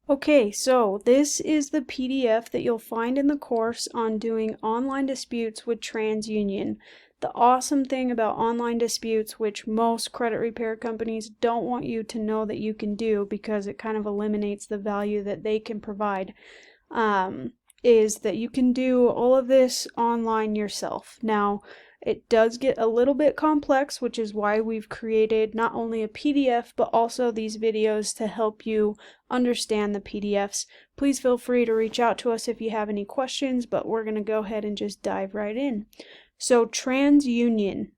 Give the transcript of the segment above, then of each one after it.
Okay, so this is the PDF that you'll find in the course on doing online disputes with TransUnion. The awesome thing about online disputes, which most credit repair companies don't want you to know that you can do because it kind of eliminates the value that they can provide, is that you can do all of this online yourself. Now, it does get a little bit complex, which is why we've created not only a PDF, but also these videos to help you understand the PDFs. Please feel free to reach out to us if you have any questions, but we're going to go ahead and just dive right in. So TransUnion.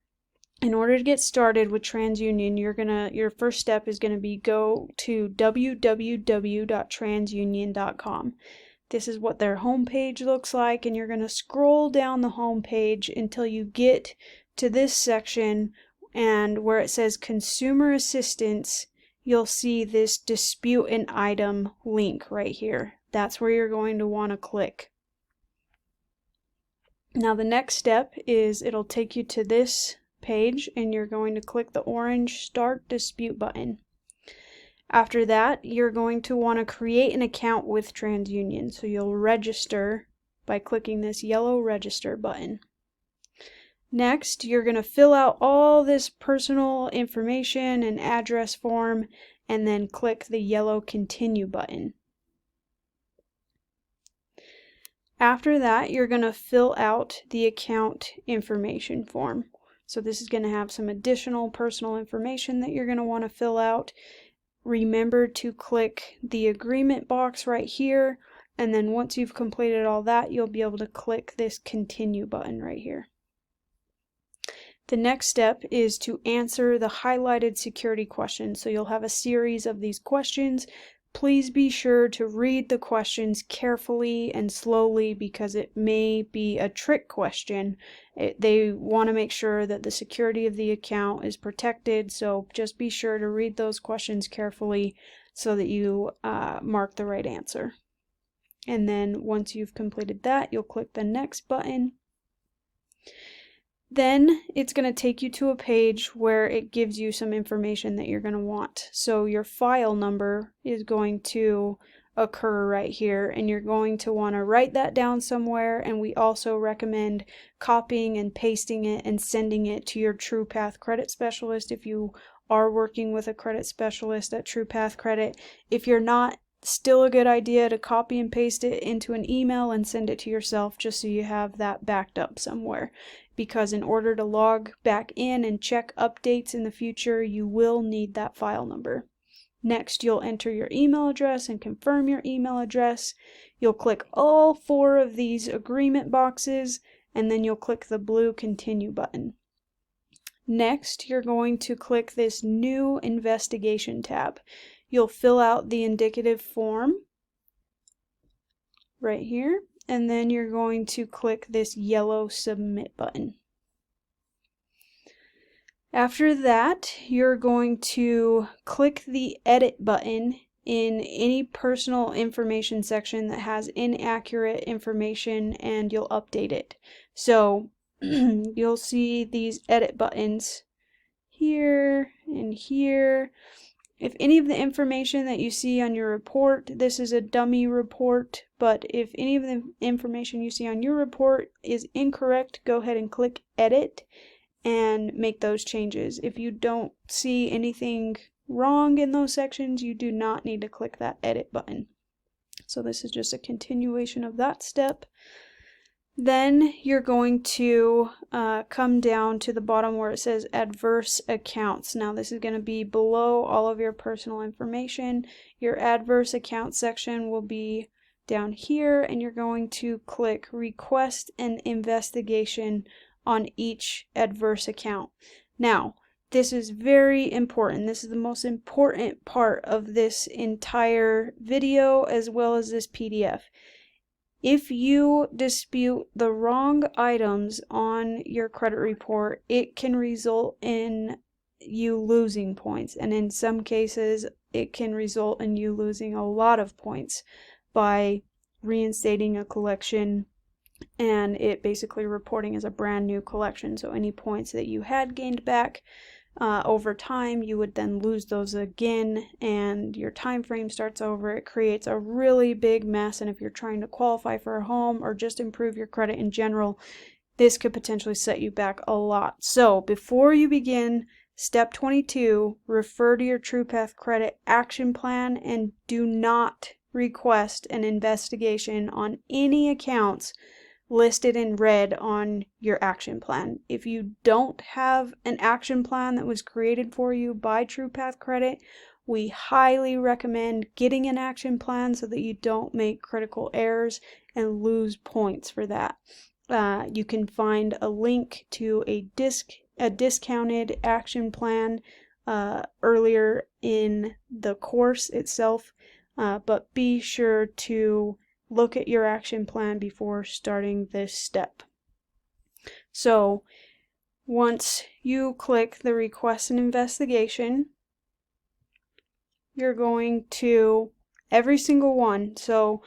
In order to get started with TransUnion, your first step is going to be go to www.transunion.com. This is what their homepage looks like, and you're going to scroll down the homepage until you get to this section, and where it says Consumer Assistance, you'll see this Dispute an Item link right here. That's where you're going to want to click. Now the next step is it'll take you to this page, and you're going to click the orange Start Dispute button. After that, you're going to want to create an account with TransUnion. So you'll register by clicking this yellow register button. Next, you're going to fill out all this personal information and address form, and then click the yellow continue button. After that, you're going to fill out the account information form. So this is going to have some additional personal information that you're going to want to fill out. Remember to click the agreement box right here, and then once you've completed all that, you'll be able to click this continue button right here. The next step is to answer the highlighted security questions. So you'll have a series of these questions. Please be sure to read the questions carefully and slowly because it may be a trick question. They want to make sure that the security of the account is protected, so just be sure to read those questions carefully so that you mark the right answer. And then once you've completed that, you'll click the next button. Then it's going to take you to a page where it gives you some information that you're going to want. So your file number is going to occur right here, and you're going to want to write that down somewhere, and we also recommend copying and pasting it and sending it to your TruePath credit specialist if you are working with a credit specialist at TruePath Credit. If you're not, still a good idea to copy and paste it into an email and send it to yourself just so you have that backed up somewhere, because in order to log back in and check updates in the future, you will need that file number. Next, you'll enter your email address and confirm your email address. You'll click all 4 of these agreement boxes, and then you'll click the blue continue button. Next, you're going to click this new investigation tab. You'll fill out the indicative form right here, and then you're going to click this yellow submit button. After that, you're going to click the edit button in any personal information section that has inaccurate information, and you'll update it. So you'll see these edit buttons here and here. If any of the information that you see on your report, this is a dummy report, but if any of the information you see on your report is incorrect, go ahead and click edit and make those changes. If you don't see anything wrong in those sections, you do not need to click that edit button. So this is just a continuation of that step. Then you're going to come down to the bottom where it says adverse accounts. Now this is going to be below all of your personal information. Your adverse account section will be down here, and you're going to click request an investigation on each adverse account. Now, this is very important. This is the most important part of this entire video as well as this PDF. If you dispute the wrong items on your credit report, it can result in you losing points, and in some cases it can result in you losing a lot of points by reinstating a collection and it basically reporting as a brand new collection. So any points that you had gained back over time, you would then lose those again, and your time frame starts over. It creates a really big mess, and if you're trying to qualify for a home or just improve your credit in general, this could potentially set you back a lot. So before you begin step 22, refer to your TruePath Credit action plan and do not request an investigation on any accounts listed in red on your action plan. If you don't have an action plan that was created for you by TruePath Credit, we highly recommend getting an action plan so that you don't make critical errors and lose points for that. You can find a link to a discounted action plan earlier in the course itself, but be sure to look at your action plan before starting this step. So once you click the request an investigation, you're going to every single one. So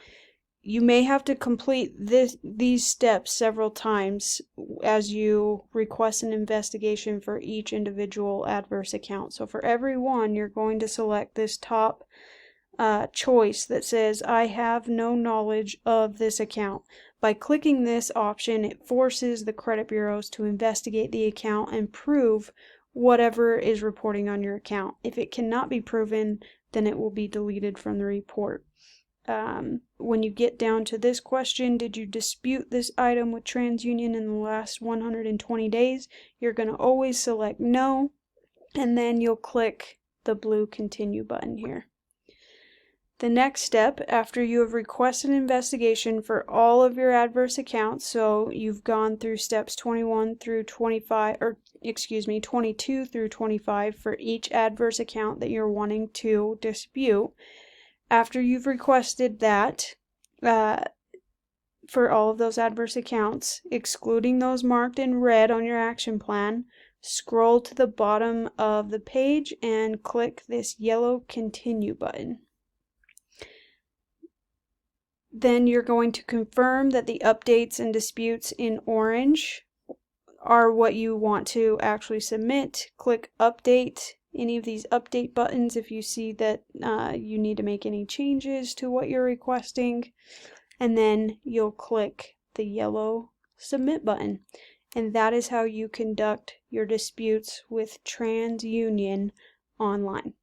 you may have to complete these steps several times as you request an investigation for each individual adverse account. So for every one, you're going to select this top choice that says, I have no knowledge of this account. By clicking this option, it forces the credit bureaus to investigate the account and prove whatever is reporting on your account. If it cannot be proven, then it will be deleted from the report. When you get down to this question, did you dispute this item with TransUnion in the last 120 days? You're going to always select no, and then you'll click the blue continue button here. The next step, after you have requested an investigation for all of your adverse accounts, so you've gone through steps 21 through 25, or excuse me, 22 through 25 for each adverse account that you're wanting to dispute. After you've requested that, for all of those adverse accounts, excluding those marked in red on your action plan, scroll to the bottom of the page and click this yellow continue button. Then you're going to confirm that the updates and disputes in orange are what you want to actually submit. Click update any of these update buttons if you see that you need to make any changes to what you're requesting, and then you'll click the yellow submit button. And that is how you conduct your disputes with TransUnion online.